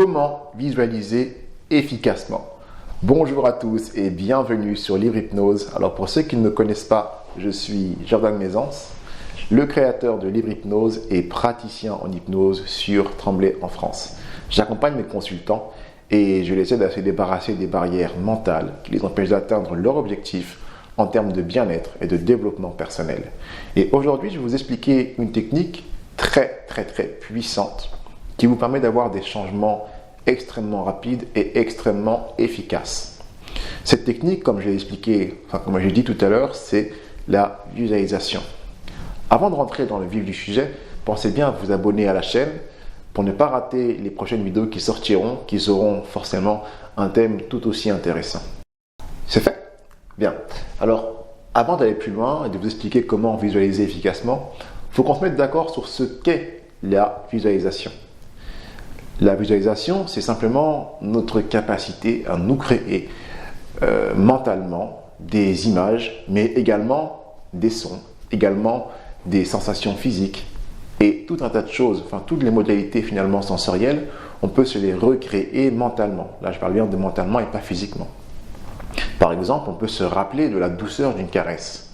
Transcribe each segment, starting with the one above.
Comment visualiser efficacement? Bonjour à tous et bienvenue sur Livre Hypnose. Alors pour ceux qui ne me connaissent pas, je suis Jordan Mézance, le créateur de Livre Hypnose et praticien en hypnose sur Tremblay en France. J'accompagne mes consultants et je les aide à se débarrasser des barrières mentales qui les empêchent d'atteindre leur objectif en termes de bien-être et de développement personnel. Et aujourd'hui, je vais vous expliquer une technique très puissante qui vous permet d'avoir des changements extrêmement rapides et extrêmement efficaces. Cette technique, comme j'ai dit tout à l'heure, c'est la visualisation. Avant de rentrer dans le vif du sujet, pensez bien à vous abonner à la chaîne pour ne pas rater les prochaines vidéos qui sortiront, qui auront forcément un thème tout aussi intéressant. C'est fait? Bien. Alors, avant d'aller plus loin et de vous expliquer comment visualiser efficacement, il faut qu'on se mette d'accord sur ce qu'est la visualisation. La visualisation, c'est simplement notre capacité à nous créer mentalement des images, mais également des sons, également des sensations physiques et tout un tas de choses, toutes les modalités finalement sensorielles, on peut se les recréer mentalement. Là, je parle bien de mentalement et pas physiquement. Par exemple, on peut se rappeler de la douceur d'une caresse.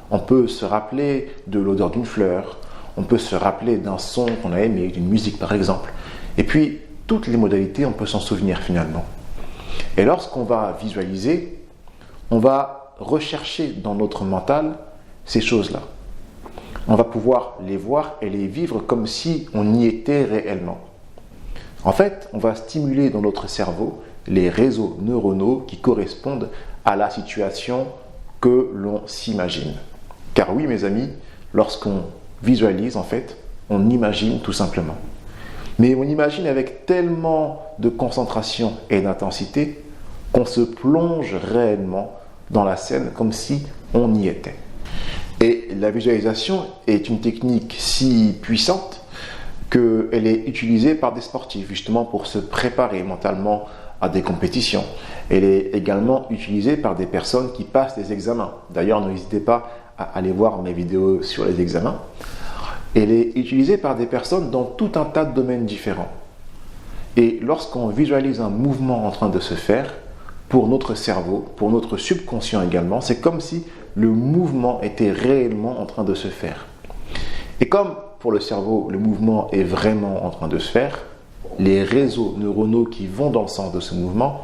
On peut se rappeler de l'odeur d'une fleur. On peut se rappeler d'un son qu'on a aimé, d'une musique par exemple. Et puis, toutes les modalités, on peut s'en souvenir finalement. Et lorsqu'on va visualiser, on va rechercher dans notre mental ces choses-là. On va pouvoir les voir et les vivre comme si on y était réellement. En fait, on va stimuler dans notre cerveau les réseaux neuronaux qui correspondent à la situation que l'on s'imagine. Car oui, mes amis, lorsqu'on visualise, en fait, on imagine tout simplement. Mais on imagine avec tellement de concentration et d'intensité qu'on se plonge réellement dans la scène comme si on y était. Et la visualisation est une technique si puissante qu'elle est utilisée par des sportifs justement pour se préparer mentalement à des compétitions. Elle est également utilisée par des personnes qui passent des examens. D'ailleurs, n'hésitez pas à aller voir mes vidéos sur les examens. Elle est utilisée par des personnes dans tout un tas de domaines différents. Et lorsqu'on visualise un mouvement en train de se faire, pour notre cerveau, pour notre subconscient également, c'est comme si le mouvement était réellement en train de se faire. Et comme pour le cerveau, le mouvement est vraiment en train de se faire, les réseaux neuronaux qui vont dans le sens de ce mouvement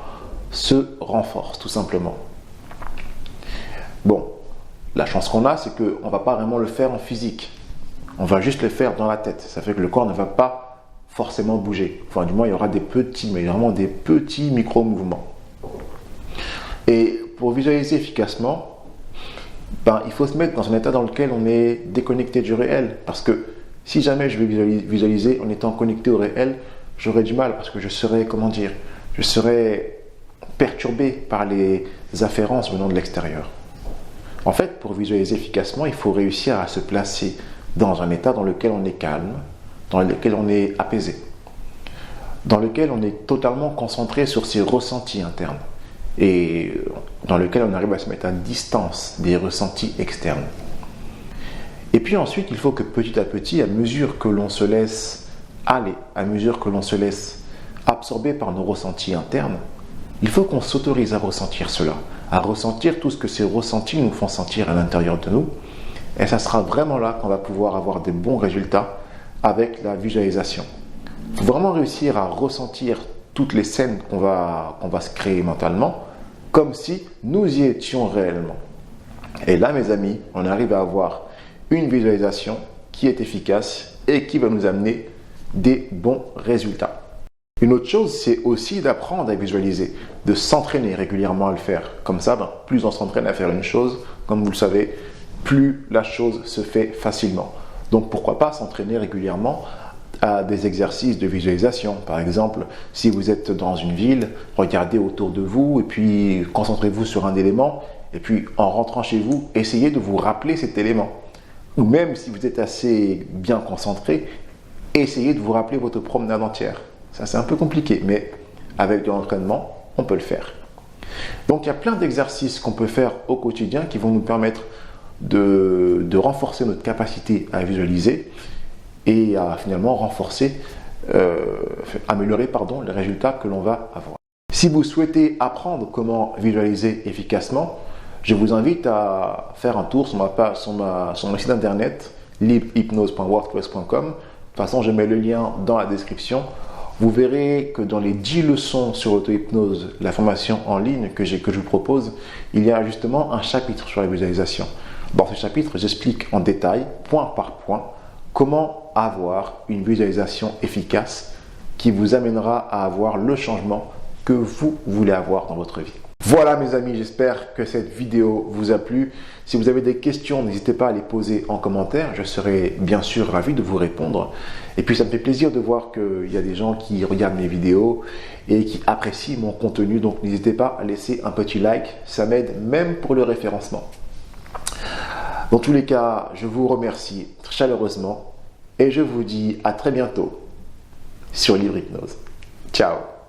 se renforcent tout simplement. Bon, la chance qu'on a, c'est qu'on ne va pas vraiment le faire en physique. On va juste le faire dans la tête. Ça fait que le corps ne va pas forcément bouger. Enfin, du moins, il y aura des petits micro-mouvements. Et pour visualiser efficacement, il faut se mettre dans un état dans lequel on est déconnecté du réel. Parce que si jamais je vais visualiser en étant connecté au réel, j'aurais du mal parce que je serais perturbé par les afférences venant de l'extérieur. En fait, pour visualiser efficacement, il faut réussir à se placer dans un état dans lequel on est calme, dans lequel on est apaisé, dans lequel on est totalement concentré sur ses ressentis internes et dans lequel on arrive à se mettre à distance des ressentis externes. Et puis ensuite, il faut que petit à petit, à mesure que l'on se laisse aller, à mesure que l'on se laisse absorber par nos ressentis internes, il faut qu'on s'autorise à ressentir cela, à ressentir tout ce que ces ressentis nous font sentir à l'intérieur de nous. Et ça sera vraiment là qu'on va pouvoir avoir des bons résultats avec la visualisation. Il faut vraiment réussir à ressentir toutes les scènes qu'on va se créer mentalement comme si nous y étions réellement. Et là, mes amis, on arrive à avoir une visualisation qui est efficace et qui va nous amener des bons résultats. Une autre chose, c'est aussi d'apprendre à visualiser, de s'entraîner régulièrement à le faire. Comme ça, plus on s'entraîne à faire une chose, comme vous le savez, plus la chose se fait facilement. Donc pourquoi pas s'entraîner régulièrement à des exercices de visualisation. Par exemple, si vous êtes dans une ville, regardez autour de vous et puis concentrez-vous sur un élément et puis en rentrant chez vous, essayez de vous rappeler cet élément. Ou même si vous êtes assez bien concentré, essayez de vous rappeler votre promenade entière. Ça c'est un peu compliqué, mais avec de l'entraînement, on peut le faire. Donc il y a plein d'exercices qu'on peut faire au quotidien qui vont nous permettre de renforcer notre capacité à visualiser et à finalement renforcer améliorer les résultats que l'on va avoir. Si vous souhaitez apprendre comment visualiser efficacement, je vous invite à faire un tour sur mon site internet livrehypnose.wordpress.com. De toute façon, je mets le lien dans la description. Vous verrez que dans les 10 leçons sur l'auto-hypnose, la formation en ligne que je vous propose, il y a justement un chapitre sur la visualisation. Dans ce chapitre, j'explique en détail, point par point, comment avoir une visualisation efficace qui vous amènera à avoir le changement que vous voulez avoir dans votre vie. Voilà mes amis, j'espère que cette vidéo vous a plu. Si vous avez des questions, n'hésitez pas à les poser en commentaire. Je serai bien sûr ravi de vous répondre. Et puis ça me fait plaisir de voir qu'il y a des gens qui regardent mes vidéos et qui apprécient mon contenu. Donc n'hésitez pas à laisser un petit like, ça m'aide même pour le référencement. Dans tous les cas, je vous remercie chaleureusement et je vous dis à très bientôt sur Livre Hypnose. Ciao!